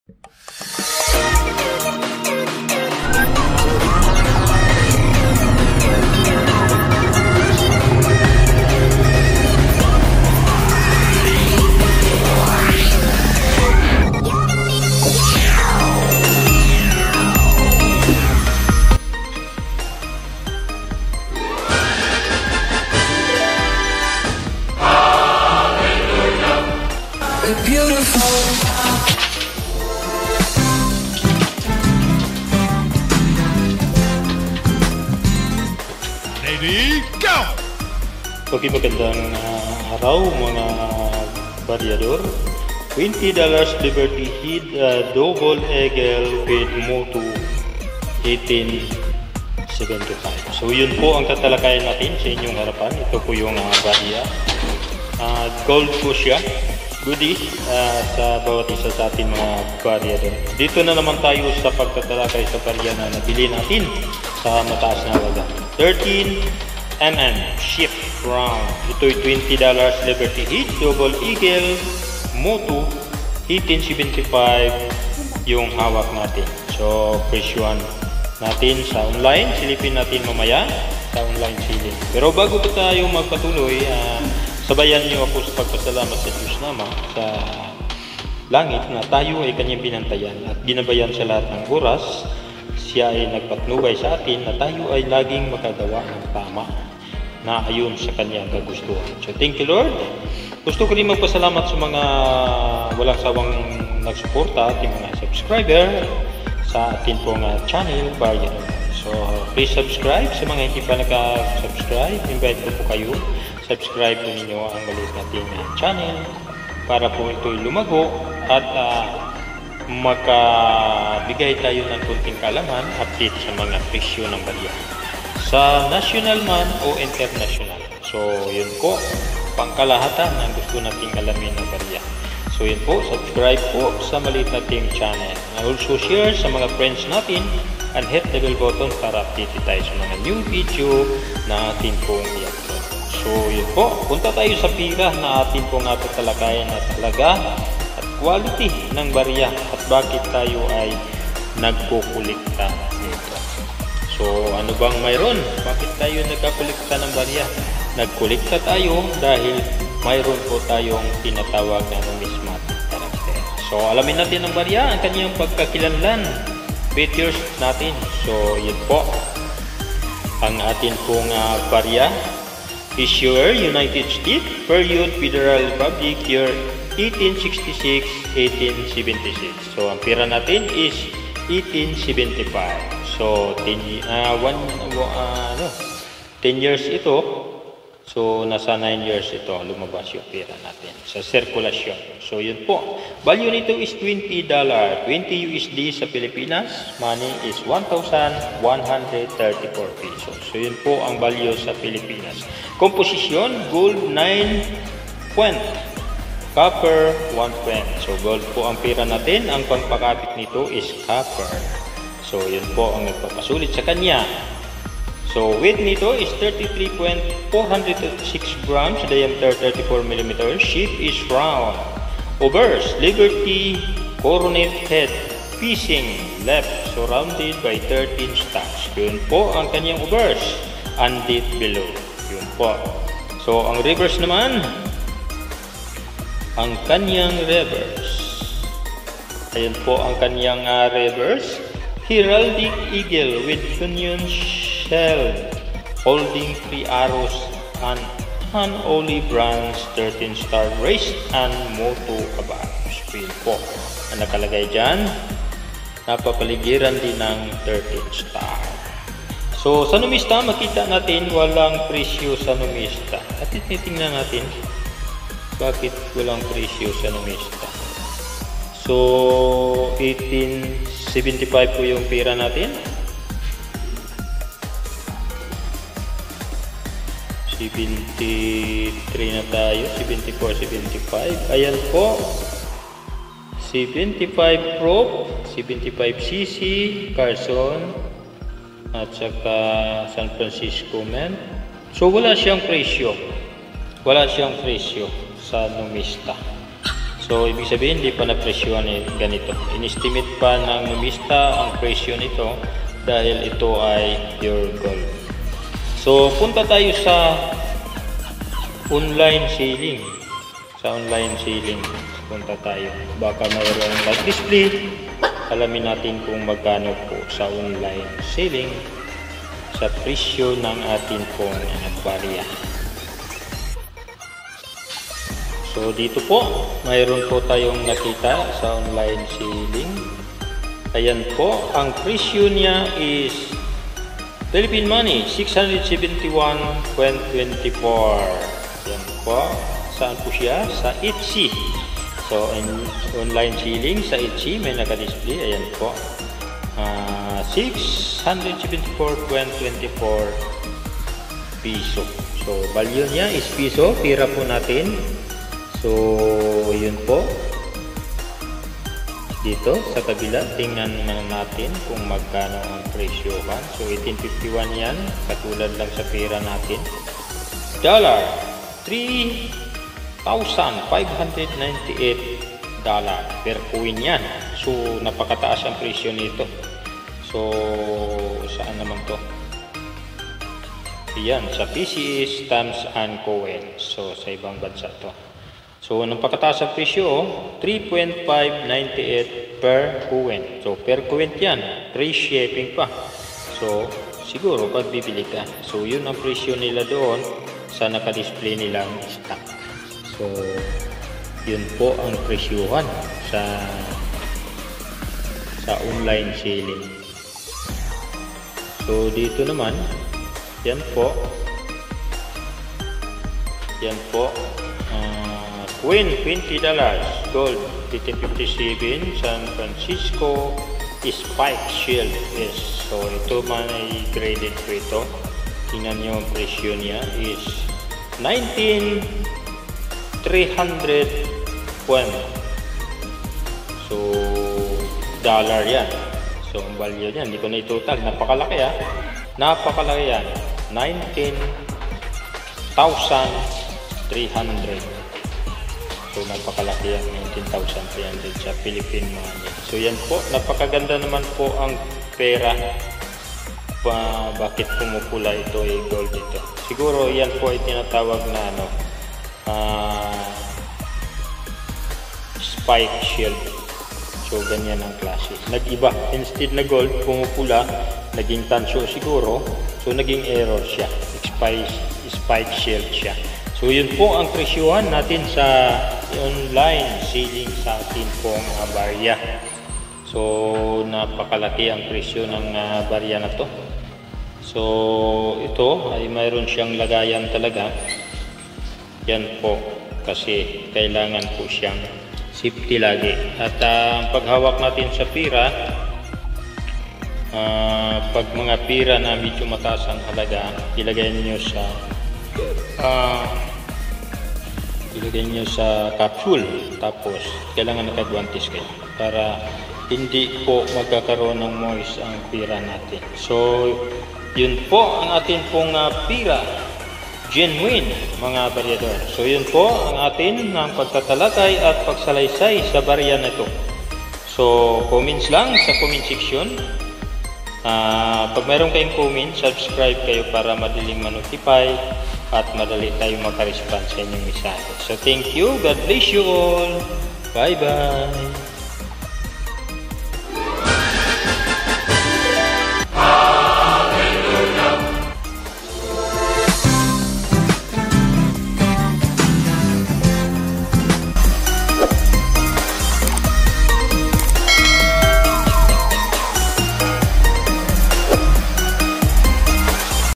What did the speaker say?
Ready, go! Okay, magandang araw mga baryador. $20 Liberty Heat Double Eagle with Moto 1875. So yun po ang tatalakayan natin sa inyong harapan. Ito po yung barya. Gold po siya. Goodie sa bawat isa sa ating mga baryador. Dito na naman tayo sa pagtatalakay sa barya na nabili natin sa mataas na halaga. 13mm shift round. Ito'y $20 Liberty Heat Double Eagle Moto 1875 yung hawak natin. So presyuhan natin sa online. Silipin natin mamaya sa online silip. Pero bago pa tayo magpatuloy, sabayan niyo ako sa pagpasalamat sa Diyos Nama sa langit na tayo ay kanyang binantayan at ginabayan sa lahat ng oras. Siya ay nagpatnubay sa atin na tayo ay laging makagawa ng tama na ayon sa kanyang kagustuhan. So thank you Lord. Gusto ko rin magpasalamat sa mga walang sawang nagsuporta, ating mga subscriber sa ating pong channel Barya. So please subscribe sa mga hindi pa naka-subscribe. Invite ko po kayo. Subscribe po ninyo ang maliit nating channel para po ito'y lumago at makabigay tayo ng kunting kalaman, update sa mga presyo ng barya sa national man o international. So yun po, pangkalahatan ang gusto nating alamin ng barya. So yun po, subscribe po sa maliit nating channel. Also share sa mga friends natin and hit the bell button para update tayo sa mga new video na atin pong i-upload. So yun po, punta tayo sa pira na atin pong tatalakayan at talaga at quality ng barya at bakit tayo ay nagkukulikta nito. So ano bang mayroon? Bakit tayo nagkukulikta ng barya? Nagkulikta tayo dahil mayroon po tayong tinatawag na numismatic character. So alamin natin ang barya, ang kanyang pagkakilanlan, features natin. So yun po, ang atin pong barya. Issuer, United States, period, Federal Republic, year 1866-1876. So, ang pera natin is 1875. So, 10 years ito. So, nasa 9 years ito, lumabas yung pera natin sa sirkulasyon. So, yun po. Value nito is $20. 20 USD sa Pilipinas. Money is 1,134 pesos. So, yun po ang value sa Pilipinas. Komposisyon, gold 9 point, copper 1 point. So, gold po ang pera natin. Ang pagpakapit nito is copper. So, yun po ang nagpapasulit sa kanya. So, weight nito is 33.406 grams, diameter 34 mm, shape is round. Obverse, Liberty, coronet head, facing left, surrounded by 13 stars. Yun po ang kanyang obverse, and deep below. Yun po. So, ang reverse naman, ang kanyang reverse. Ayan po ang kanyang reverse. Heraldic eagle with union shell holding 3 arrows and an olive branch, 13 star race and moto above. Screen po ang nakalagay dyan. Napapaligiran din ng 13 star. So sa numista makita natin walang presyo sa numista. At titingnan natin bakit walang presyo sa numista. So 1875 po yung pera natin. 73 na tayo, 74, 75. Ayan po. 75 Pro, 75cc, Carson, at saka San Francisco Man. So wala siyang presyo. Wala siyang presyo sa numista. So, ibig sabihin, hindi pa na-presyohan ganito. In-estimate pa ng numista ang presyo nito dahil ito ay pure gold. So, punta tayo sa online selling. Sa online selling, punta tayo. Baka mayroon mag-display. Alamin natin kung magkano po sa online selling sa presyo ng atin pong barya. So dito po, mayroon po tayong nakita sa online selling. Ayan po, ang presyo niya is Philippine money 671.24. Ayan po, saan po siya? Sa Etsy. So online selling sa Etsy, may naka-display. Ayan po, 674.24 piso. So value niya is piso, pira po natin. So, yun po. Dito, sa kabila, tingnan natin kung magkano ang presyohan. So, 1851 yan. Katulad lang sa pera natin. Dollar, $3,598 per coin yan. So, napakataas ang presyo nito. So, saan naman to? Yan, sa PCS, stamps and coins. So, sa ibang bansa to. So, napakataas ang presyo, 3.598 per coin. So, per coin yan, free shipping pa. So, siguro pag bibili ka. So, yun ang presyo nila doon sa naka-display nilang stock. So, yun po ang presyuhan sa online selling. So, dito naman, yan po. Yan po. Queen, $20, gold, 1857, San Francisco, Spike Shield. Yes, so ito man ay graded po ito. Tingnan nyo ang presyo niya is 19,300 So, dollar yan. So, ang value niya, hindi ko na itotal. Napakalaki Napakalaki yan. 19,300. So, napakalaki yan, 19,300 sa Philippine money. So, yan po. Napakaganda naman po ang pera. Bakit pumupula ito ay gold ito. Siguro, yan po ay tinatawag na spike shield. So, ganyan ang klase. Nag-iba. Instead na gold, pumupula, naging tanso siguro. So, naging error siya. Spike shield siya. So, yun po ang presyuhan natin sa online selling sa atin pong barya. So, napakalaki ang presyo ng barya na to. So, ito ay mayroon siyang lagayan talaga. Yan po, kasi kailangan po siyang safety lagi. At ang paghawak natin sa pira, pag mga pira na medyo mataas ang halaga, ilagay niyo sa capsule, tapos kailangan naka-guantes kayo para hindi po magkakaroon ng moist ang pira natin. So, yun po ang atin pong pira, genuine mga baryador. So, yun po ang atin ng pagtatalakay at pagsalaysay sa barya na ito. So, comments lang sa comment section. Pag mayroon kayong comment, subscribe kayo para madaling ma-notify at madali tayong makaresponse sa inyong mensahe. So, thank you. God bless you all. Bye-bye.